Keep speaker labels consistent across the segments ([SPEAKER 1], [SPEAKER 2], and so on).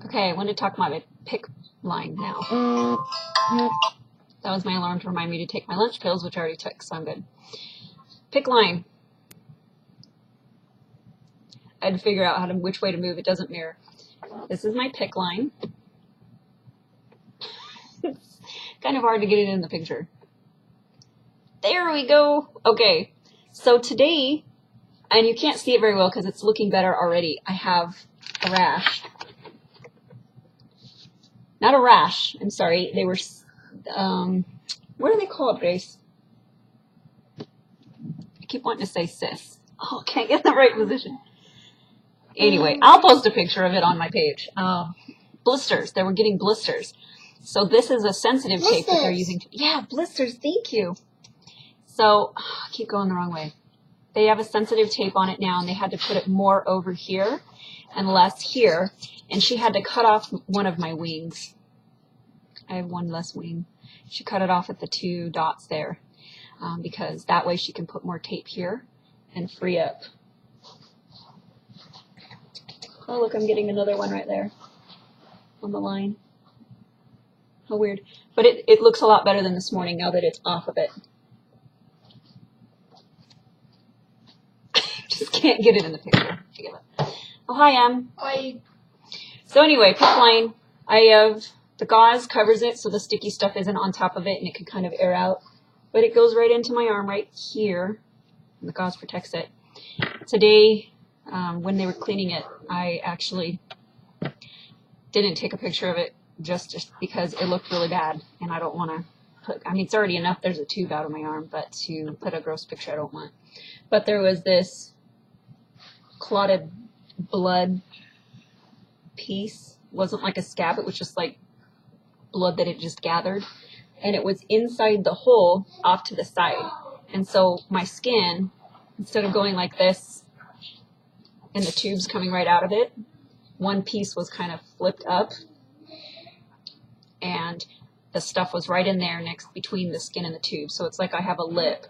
[SPEAKER 1] Okay, I want to talk about my PICC line now. That was my alarm to remind me to take my lunch pills, which I already took, so I'm good. PICC line. I had to figure out which way to move. It doesn't mirror. This is my PICC line. It's kind of hard to get it in the picture. There we go. Okay, so today, and you can't see it very well because it's looking better already, I have a rash. Not a rash, I'm sorry. They were, what are they called, Grace? I keep wanting to say cis. Oh, can't get in the right position. Anyway, I'll post a picture of it on my page. Blisters. They were getting blisters. So this is a sensitive tape that they're using. Yeah, blisters. Thank you. So, I keep going the wrong way. They have a sensitive tape on it now, and they had to put it more over here and less here. And she had to cut off one of my wings. I have one less wing. She cut it off at the 2 dots there because that way she can put more tape here and free up. Oh, look, I'm getting another one right there on the line. How weird. But it looks a lot better than this morning now that it's off of it. Just can't get it in the picture. Oh, hi, Em.
[SPEAKER 2] Hi.
[SPEAKER 1] So anyway, PICC line. I have the gauze covers it so the sticky stuff isn't on top of it and it can kind of air out. But it goes right into my arm right here. And the gauze protects it. Today, when they were cleaning it, I actually didn't take a picture of it just because it looked really bad. And I don't want to put, I mean, it's already enough. There's a tube out of my arm, but to put a gross picture, I don't want. But there was this clotted blood piece. It wasn't like a scab, it was just like blood that had just gathered, and it was inside the hole off to the side. And so my skin, instead of going like this and the tubes coming right out of it, one piece was kind of flipped up and the stuff was right in there next between the skin and the tube. So it's like I have a lip.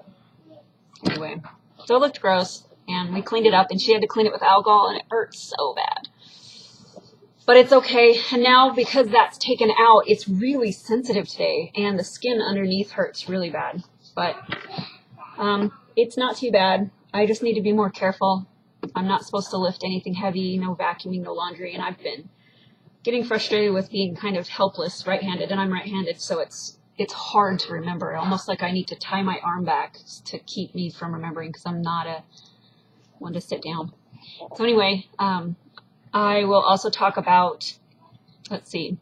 [SPEAKER 1] Anyway, so it looked gross. And we cleaned it up, and she had to clean it with alcohol, and it hurt so bad. But it's okay. And now, because that's taken out, it's really sensitive today, and the skin underneath hurts really bad. But it's not too bad. I just need to be more careful. I'm not supposed to lift anything heavy, no vacuuming, no laundry, and I've been getting frustrated with being kind of helpless right-handed, and I'm right-handed, so it's hard to remember. Almost like I need to tie my arm back to keep me from remembering, because I'm not a one to sit down. So anyway, I will also talk about, let's see,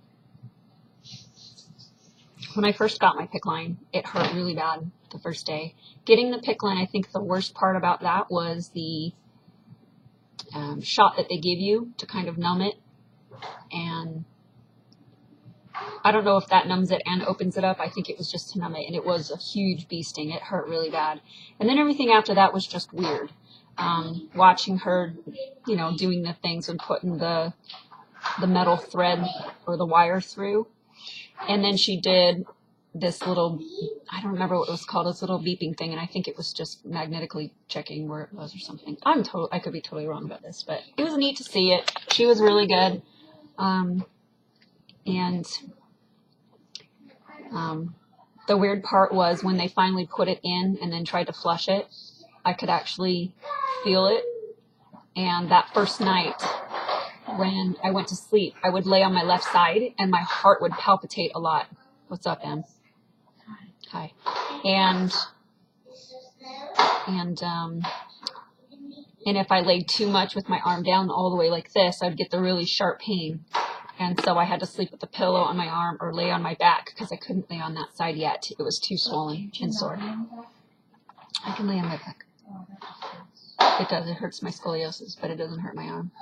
[SPEAKER 1] when I first got my PICC line, it hurt really bad the first day. Getting the PICC line, I think the worst part about that was the shot that they give you to kind of numb it. And I don't know if that numbs it and opens it up. I think it was just to numb it, and it was a huge bee sting. It hurt really bad. And then everything after that was just weird. Watching her, you know, doing the things and putting the metal thread or the wire through. And then she did this little, I don't remember what it was called, this little beeping thing, and I think it was just magnetically checking where it was or something. I could be totally wrong about this, but it was neat to see it. She was really good. The weird part was when they finally put it in and then tried to flush it, I could actually feel it. And that first night when I went to sleep, I would lay on my left side and my heart would palpitate a lot. What's up, Em? Hi. And if I laid too much with my arm down all the way like this, I'd get the really sharp pain. And so I had to sleep with the pillow on my arm or lay on my back because I couldn't lay on that side yet. It was too swollen and sore. I can lay on my back. It does. It hurts my scoliosis, but it doesn't hurt my arm.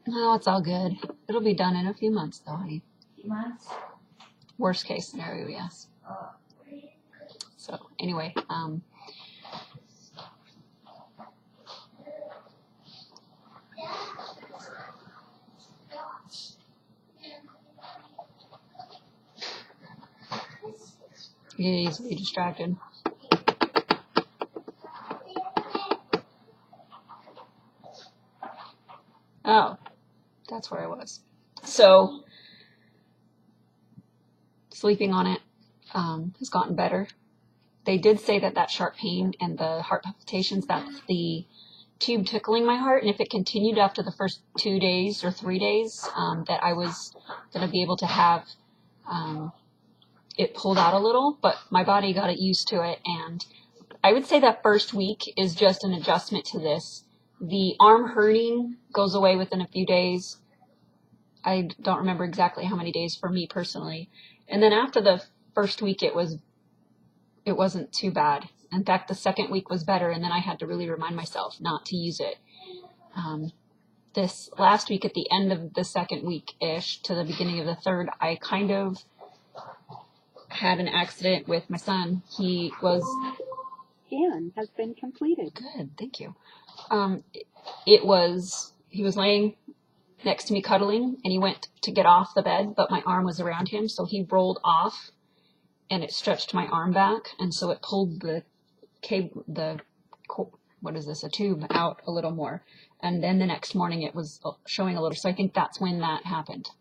[SPEAKER 1] No, it's all good. It'll be done in a few months, though, honey. Worst case scenario, yes. So, anyway, you get easily distracted. Oh, that's where I was. So sleeping on it has gotten better. They did say that that sharp pain and the heart palpitations, that's the tube tickling my heart. And if it continued after the first 2 days or 3 days, that I was going to be able to have it pulled out a little, but my body got it used to it. And I would say that first week is just an adjustment to this. The arm hurting goes away within a few days. I don't remember exactly how many days for me personally. And then after the first week, it wasn't too bad. In fact, the second week was better, and then I had to really remind myself not to use it. This last week, at the end of the second week-ish to the beginning of the third, I kind of had an accident with my son. He was...
[SPEAKER 2] Scan has been completed.
[SPEAKER 1] Good, thank you. He was laying next to me cuddling, and he went to get off the bed, but my arm was around him, so he rolled off, and it stretched my arm back, and so it pulled the a tube out a little more. And then the next morning it was showing a little, so I think that's when that happened.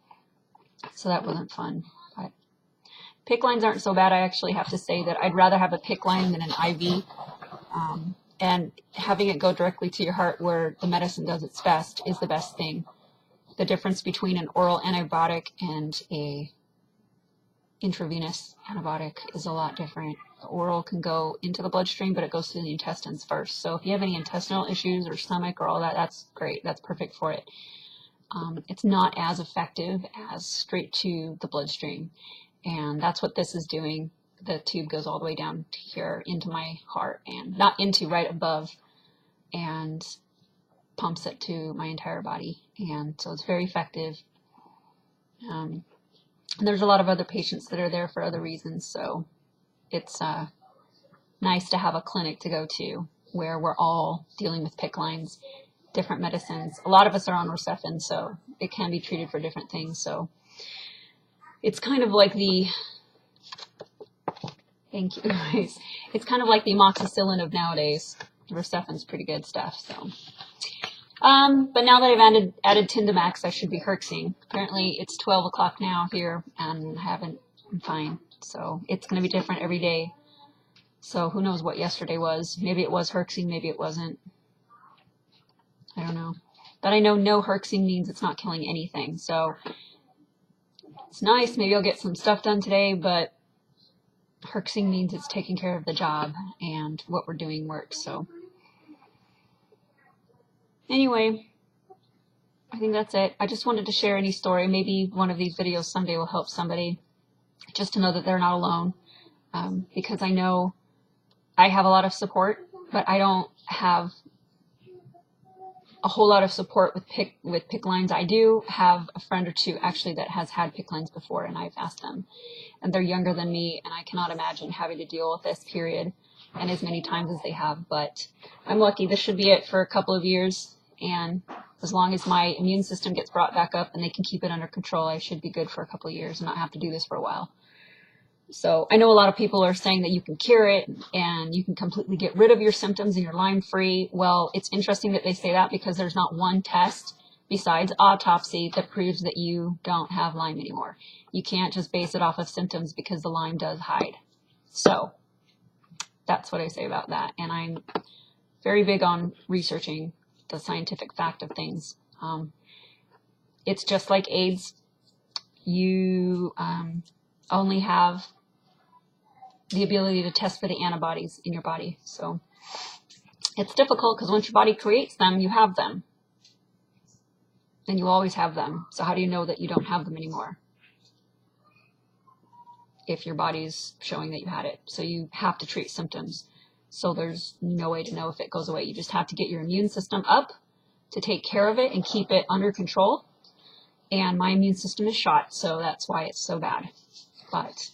[SPEAKER 1] So that wasn't fun. But PICC lines aren't so bad. I actually have to say that I'd rather have a PICC line than an IV. And having it go directly to your heart where the medicine does its best is the best thing. The difference between an oral antibiotic and a intravenous antibiotic is a lot different. The oral can go into the bloodstream, but it goes through the intestines first. So if you have any intestinal issues or stomach or all that, that's great. That's perfect for it. It's not as effective as straight to the bloodstream. And that's what this is doing. The tube goes all the way down to here into my heart, and not into, right above, and pumps it to my entire body. And so it's very effective. And there's a lot of other patients that are there for other reasons. So it's nice to have a clinic to go to where we're all dealing with PICC lines, different medicines. A lot of us are on Rocephin, so it can be treated for different things. So it's kind of like the, thank you guys, it's kind of like the amoxicillin of nowadays. Rocephin's pretty good stuff. So, but now that I've added Tindamax, I should be herxing. Apparently it's 12 o'clock now here, and I'm fine. So it's going to be different every day. So who knows what yesterday was. Maybe it was herxing, maybe it wasn't. I don't know. But I know no herxing means it's not killing anything. So it's nice. Maybe I'll get some stuff done today, but herxing means it's taking care of the job and what we're doing works. So anyway, I think that's it. I just wanted to share any story. Maybe one of these videos someday will help somebody, just to know that they're not alone. Because I know I have a lot of support, but I don't have a whole lot of support with PICC lines. I do have a friend or two actually that has had PICC lines before, and I've asked them, and they're younger than me, and I cannot imagine having to deal with this period and as many times as they have. But I'm lucky. This should be it for a couple of years, and as long as my immune system gets brought back up and they can keep it under control, I should be good for a couple of years and not have to do this for a while. So I know a lot of people are saying that you can cure it and you can completely get rid of your symptoms and you're Lyme free. Well, it's interesting that they say that, because there's not one test besides autopsy that proves that you don't have Lyme anymore. You can't just base it off of symptoms, because the Lyme does hide. So that's what I say about that. And I'm very big on researching the scientific fact of things. It's just like AIDS. You only have the ability to test for the antibodies in your body. So it's difficult, because once your body creates them, you have them. And you always have them. So how do you know that you don't have them anymore if your body's showing that you had it? So you have to treat symptoms. So there's no way to know if it goes away. You just have to get your immune system up to take care of it and keep it under control. And my immune system is shot, so that's why it's so bad. But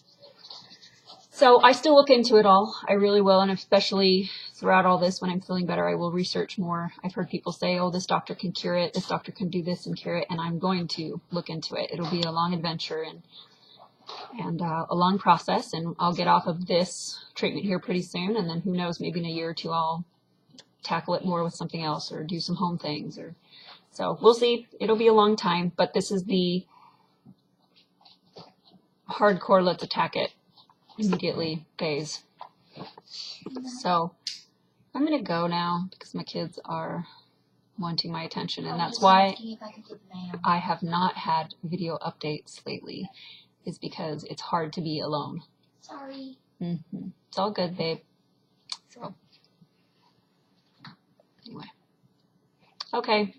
[SPEAKER 1] so I still look into it all. I really will. And especially throughout all this, when I'm feeling better, I will research more. I've heard people say, oh, this doctor can cure it. This doctor can do this and cure it. And I'm going to look into it. It'll be a long adventure and a long process. And I'll get off of this treatment here pretty soon. And then who knows, maybe in a year or two, I'll tackle it more with something else or do some home things or So we'll see. It'll be a long time, but this is the hardcore let's attack it immediately phase. So I'm going to go now because my kids are wanting my attention, and that's why I have not had video updates lately, is because it's hard to be alone.
[SPEAKER 3] Sorry.
[SPEAKER 1] It's all good, babe. So anyway. Okay.